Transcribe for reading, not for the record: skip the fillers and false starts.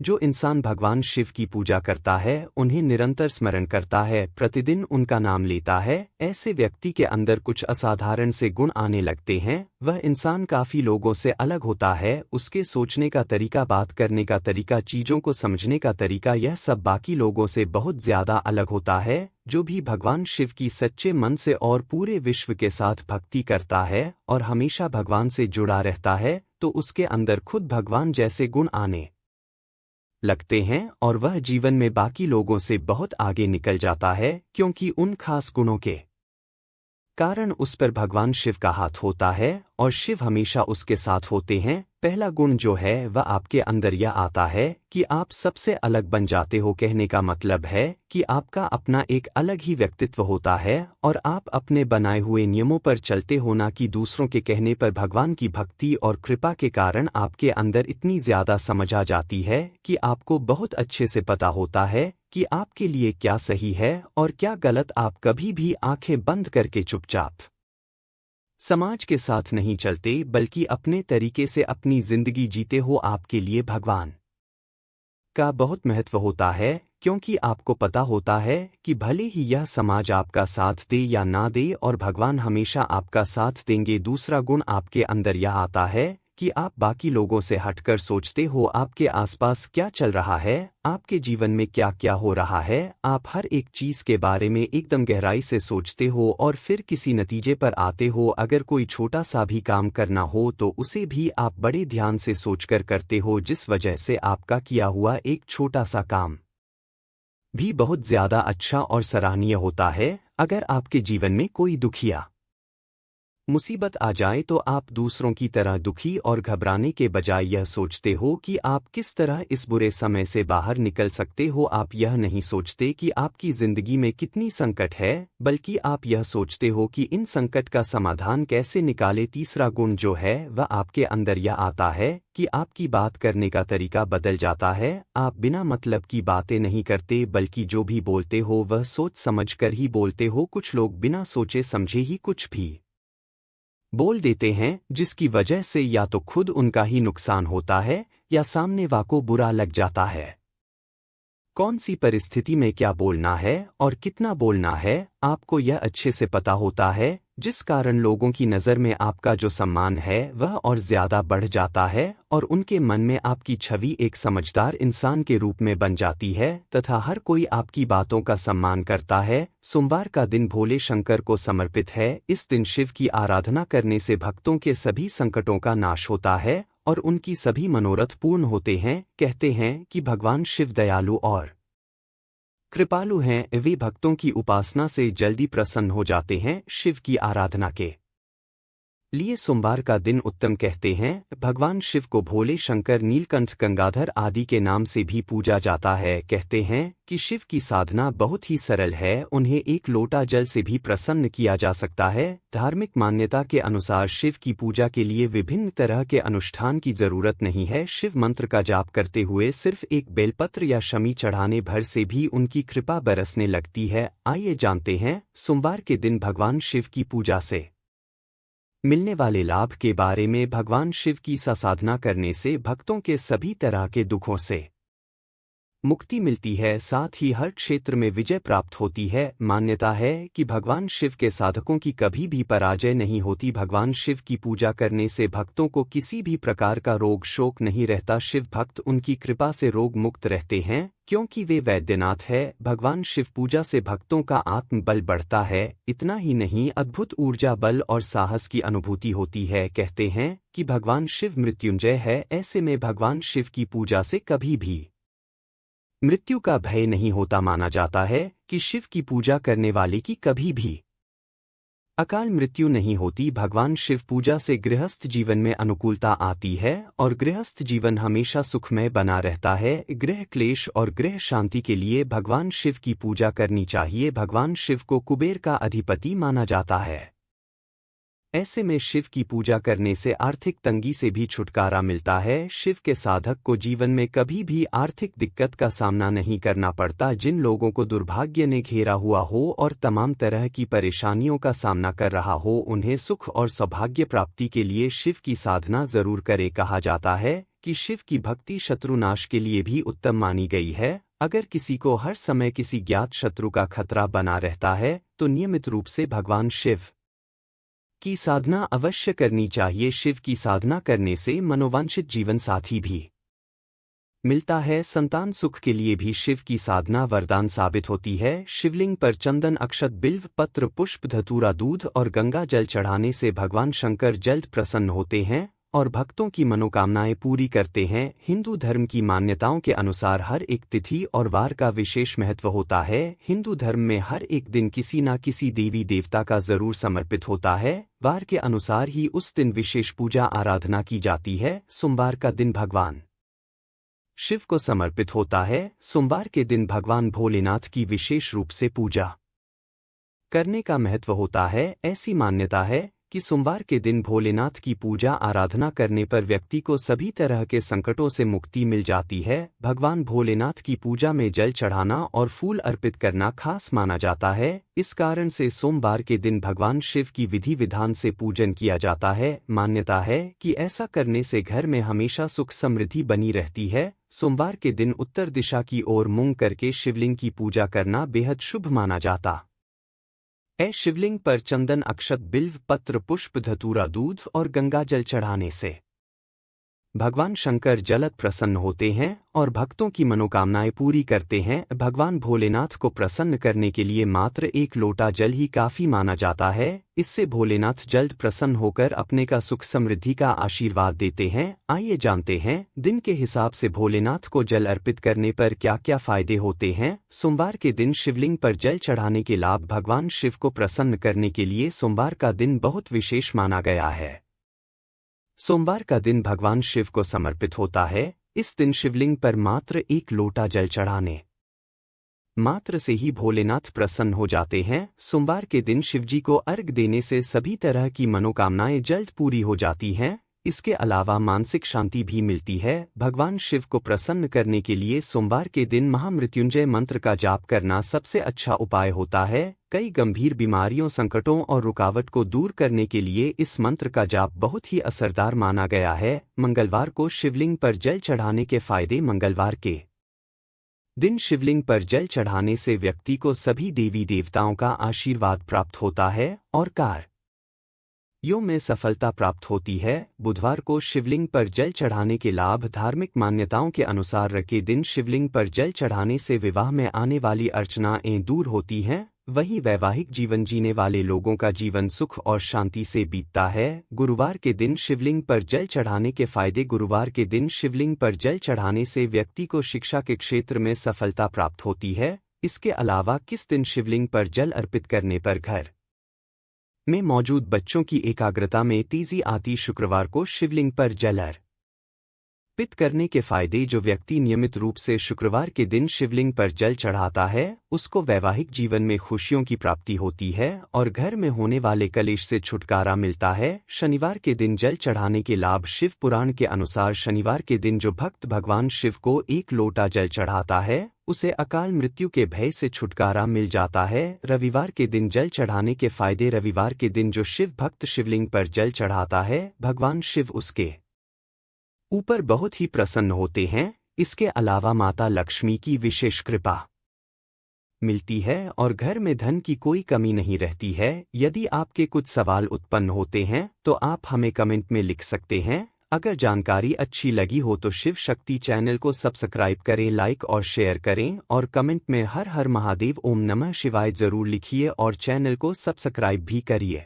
जो इंसान भगवान शिव की पूजा करता है, उन्हें निरंतर स्मरण करता है, प्रतिदिन उनका नाम लेता है, ऐसे व्यक्ति के अंदर कुछ असाधारण से गुण आने लगते हैं। वह इंसान काफी लोगों से अलग होता है, उसके सोचने का तरीका, बात करने का तरीका, चीजों को समझने का तरीका, यह सब बाकी लोगों से बहुत ज्यादा अलग होता है। जो भी भगवान शिव की सच्चे मन से और पूरे विश्व के साथ भक्ति करता है और हमेशा भगवान से जुड़ा रहता है, तो उसके अंदर खुद भगवान जैसे गुण आने लगते हैं और वह जीवन में बाकी लोगों से बहुत आगे निकल जाता है, क्योंकि उन खास गुणों के कारण उस पर भगवान शिव का हाथ होता है और शिव हमेशा उसके साथ होते हैं। पहला गुण जो है वह आपके अंदर यह आता है कि आप सबसे अलग बन जाते हो। कहने का मतलब है कि आपका अपना एक अलग ही व्यक्तित्व होता है और आप अपने बनाए हुए नियमों पर चलते हो, ना कि दूसरों के कहने पर। भगवान की भक्ति और कृपा के कारण आपके अंदर इतनी ज्यादा समझ आ जाती है कि आपको बहुत अच्छे से पता होता है कि आपके लिए क्या सही है और क्या गलत। आप कभी भी आंखें बंद करके चुपचाप समाज के साथ नहीं चलते, बल्कि अपने तरीके से अपनी जिंदगी जीते हो। आपके लिए भगवान का बहुत महत्व होता है, क्योंकि आपको पता होता है कि भले ही यह समाज आपका साथ दे या ना दे, और भगवान हमेशा आपका साथ देंगे। दूसरा गुण आपके अंदर यह आता है कि आप बाकी लोगों से हटकर सोचते हो। आपके आसपास क्या चल रहा है, आपके जीवन में क्या क्या हो रहा है, आप हर एक चीज के बारे में एकदम गहराई से सोचते हो और फिर किसी नतीजे पर आते हो। अगर कोई छोटा सा भी काम करना हो तो उसे भी आप बड़े ध्यान से सोचकर करते हो, जिस वजह से आपका किया हुआ एक छोटा सा काम भी बहुत ज्यादा अच्छा और सराहनीय होता है। अगर आपके जीवन में कोई दुखिया मुसीबत आ जाए तो आप दूसरों की तरह दुखी और घबराने के बजाय यह सोचते हो कि आप किस तरह इस बुरे समय से बाहर निकल सकते हो। आप यह नहीं सोचते कि आपकी जिंदगी में कितनी संकट है, बल्कि आप यह सोचते हो कि इन संकट का समाधान कैसे निकाले। तीसरा गुण जो है वह आपके अंदर यह आता है कि आपकी बात करने का तरीका बदल जाता है। आप बिना मतलब की बातें नहीं करते, बल्कि जो भी बोलते हो वह सोच समझ कर ही बोलते हो। कुछ लोग बिना सोचे समझे ही कुछ भी बोल देते हैं, जिसकी वजह से या तो खुद उनका ही नुकसान होता है या सामने वाले को बुरा लग जाता है। कौन सी परिस्थिति में क्या बोलना है और कितना बोलना है, आपको यह अच्छे से पता होता है, जिस कारण लोगों की नज़र में आपका जो सम्मान है वह और ज्यादा बढ़ जाता है और उनके मन में आपकी छवि एक समझदार इंसान के रूप में बन जाती है तथा हर कोई आपकी बातों का सम्मान करता है। सोमवार का दिन भोले शंकर को समर्पित है। इस दिन शिव की आराधना करने से भक्तों के सभी संकटों का नाश होता है और उनकी सभी मनोरथ पूर्ण होते हैं। कहते हैं कि भगवान शिव दयालु और कृपालु हैं, वे भक्तों की उपासना से जल्दी प्रसन्न हो जाते हैं। शिव की आराधना के लिए सोमवार का दिन उत्तम। कहते हैं भगवान शिव को भोले शंकर, नीलकंठ, गंगाधर आदि के नाम से भी पूजा जाता है। कहते हैं कि शिव की साधना बहुत ही सरल है, उन्हें एक लोटा जल से भी प्रसन्न किया जा सकता है। धार्मिक मान्यता के अनुसार शिव की पूजा के लिए विभिन्न तरह के अनुष्ठान की जरूरत नहीं है। शिव मंत्र का जाप करते हुए सिर्फ एक बेलपत्र या शमी चढ़ाने भर से भी उनकी कृपा बरसने लगती है। आइए जानते हैं सोमवार के दिन भगवान शिव की पूजा से मिलने वाले लाभ के बारे में। भगवान शिव की साधना करने से भक्तों के सभी तरह के दुखों से मुक्ति मिलती है, साथ ही हर क्षेत्र में विजय प्राप्त होती है। मान्यता है कि भगवान शिव के साधकों की कभी भी पराजय नहीं होती। भगवान शिव की पूजा करने से भक्तों को किसी भी प्रकार का रोग शोक नहीं रहता। शिव भक्त उनकी कृपा से रोग मुक्त रहते हैं, क्योंकि वे वैद्यनाथ है। भगवान शिव पूजा से भक्तों का आत्मबल बढ़ता है। इतना ही नहीं, अद्भुत ऊर्जा, बल और साहस की अनुभूति होती है। कहते हैं कि भगवान शिव मृत्युंजय है, ऐसे में भगवान शिव की पूजा से कभी भी मृत्यु का भय नहीं होता। माना जाता है कि शिव की पूजा करने वाले की कभी भी अकाल मृत्यु नहीं होती। भगवान शिव पूजा से गृहस्थ जीवन में अनुकूलता आती है और गृहस्थ जीवन हमेशा सुखमय बना रहता है। गृह क्लेश और गृह शांति के लिए भगवान शिव की पूजा करनी चाहिए। भगवान शिव को कुबेर का अधिपति माना जाता है। ऐसे में शिव की पूजा करने से आर्थिक तंगी से भी छुटकारा मिलता है। शिव के साधक को जीवन में कभी भी आर्थिक दिक्कत का सामना नहीं करना पड़ता। जिन लोगों को दुर्भाग्य ने घेरा हुआ हो और तमाम तरह की परेशानियों का सामना कर रहा हो, उन्हें सुख और सौभाग्य प्राप्ति के लिए शिव की साधना जरूर करे। कहा जाता है कि शिव की भक्ति शत्रुनाश के लिए भी उत्तम मानी गई है। अगर किसी को हर समय किसी ज्ञात शत्रु का खतरा बना रहता है तो नियमित रूप से भगवान शिव की साधना अवश्य करनी चाहिए। शिव की साधना करने से मनोवांछित जीवन साथी भी मिलता है। संतान सुख के लिए भी शिव की साधना वरदान साबित होती है। शिवलिंग पर चंदन, अक्षत, बिल्व पत्र, पुष्प, धतूरा, दूध और गंगा जल चढ़ाने से भगवान शंकर जल्द प्रसन्न होते हैं और भक्तों की मनोकामनाएं पूरी करते हैं। हिंदू धर्म की मान्यताओं के अनुसार हर एक तिथि और वार का विशेष महत्व होता है। हिंदू धर्म में हर एक दिन किसी न किसी देवी देवता का जरूर समर्पित होता है। वार के अनुसार ही उस दिन विशेष पूजा आराधना की जाती है। सोमवार का दिन भगवान शिव को समर्पित होता है। सोमवार के दिन भगवान भोलेनाथ की विशेष रूप से पूजा करने का महत्व होता है। ऐसी मान्यता है कि सोमवार के दिन भोलेनाथ की पूजा आराधना करने पर व्यक्ति को सभी तरह के संकटों से मुक्ति मिल जाती है। भगवान भोलेनाथ की पूजा में जल चढ़ाना और फूल अर्पित करना खास माना जाता है। इस कारण से सोमवार के दिन भगवान शिव की विधि विधान से पूजन किया जाता है। मान्यता है कि ऐसा करने से घर में हमेशा सुख समृद्धि बनी रहती है। सोमवार के दिन उत्तर दिशा की ओर मुंह करके शिवलिंग की पूजा करना बेहद शुभ माना जाता है। शिवलिंग पर चंदन, अक्षत, बिल्व पत्र, पुष्प, धतूरा, दूध और गंगा जल चढ़ाने से भगवान शंकर जल्द प्रसन्न होते हैं और भक्तों की मनोकामनाएं पूरी करते हैं। भगवान भोलेनाथ को प्रसन्न करने के लिए मात्र एक लोटा जल ही काफी माना जाता है। इससे भोलेनाथ जल्द प्रसन्न होकर अपने का सुख समृद्धि का आशीर्वाद देते हैं। आइए जानते हैं दिन के हिसाब से भोलेनाथ को जल अर्पित करने पर क्या क्या फायदे होते हैं। सोमवार के दिन शिवलिंग पर जल चढ़ाने के लाभ। भगवान शिव को प्रसन्न करने के लिए सोमवार का दिन बहुत विशेष माना गया है। सोमवार का दिन भगवान शिव को समर्पित होता है। इस दिन शिवलिंग पर मात्र एक लोटा जल चढ़ाने मात्र से ही भोलेनाथ प्रसन्न हो जाते हैं। सोमवार के दिन शिवजी को अर्घ देने से सभी तरह की मनोकामनाएं जल्द पूरी हो जाती हैं। इसके अलावा मानसिक शांति भी मिलती है। भगवान शिव को प्रसन्न करने के लिए सोमवार के दिन महामृत्युंजय मंत्र का जाप करना सबसे अच्छा उपाय होता है। कई गंभीर बीमारियों, संकटों और रुकावट को दूर करने के लिए इस मंत्र का जाप बहुत ही असरदार माना गया है। मंगलवार को शिवलिंग पर जल चढ़ाने के फायदे। मंगलवार के दिन शिवलिंग पर जल चढ़ाने से व्यक्ति को सभी देवी देवताओं का आशीर्वाद प्राप्त होता है और कार्यों में सफलता प्राप्त होती है। बुधवार को शिवलिंग पर जल चढ़ाने के लाभ। धार्मिक मान्यताओं के अनुसार के दिन शिवलिंग पर जल चढ़ाने से विवाह में आने वाली अड़चनाएं दूर होती हैं। वहीं वैवाहिक जीवन जीने वाले लोगों का जीवन सुख और शांति से बीतता है। गुरुवार के दिन शिवलिंग पर जल चढ़ाने के फायदे। गुरुवार के दिन शिवलिंग पर जल चढ़ाने से व्यक्ति को शिक्षा के क्षेत्र में सफलता प्राप्त होती है। इसके अलावा किस दिन शिवलिंग पर जल अर्पित करने पर घर में मौजूद बच्चों की एकाग्रता में तेजी आती। शुक्रवार को शिवलिंग पर जल अर्पित करने के फायदे। जो व्यक्ति नियमित रूप से शुक्रवार के दिन शिवलिंग पर जल चढ़ाता है उसको वैवाहिक जीवन में खुशियों की प्राप्ति होती है और घर में होने वाले कलेश से छुटकारा मिलता है। शनिवार के दिन जल चढ़ाने के लाभ। शिव पुराण के अनुसार शनिवार के दिन जो भक्त भगवान शिव को एक लोटा जल चढ़ाता है उसे अकाल मृत्यु के भय से छुटकारा मिल जाता है। रविवार के दिन जल चढ़ाने के फायदे। रविवार के दिन जो शिव भक्त शिवलिंग पर जल चढ़ाता है भगवान शिव उसके ऊपर बहुत ही प्रसन्न होते हैं। इसके अलावा माता लक्ष्मी की विशेष कृपा मिलती है और घर में धन की कोई कमी नहीं रहती है। यदि आपके कुछ सवाल उत्पन्न होते हैं तो आप हमें कमेंट में लिख सकते हैं। अगर जानकारी अच्छी लगी हो तो शिव शक्ति चैनल को सब्सक्राइब करें, लाइक और शेयर करें और कमेंट में हर हर महादेव, ओम नमः शिवाय जरूर लिखिए और चैनल को सब्सक्राइब भी करिए।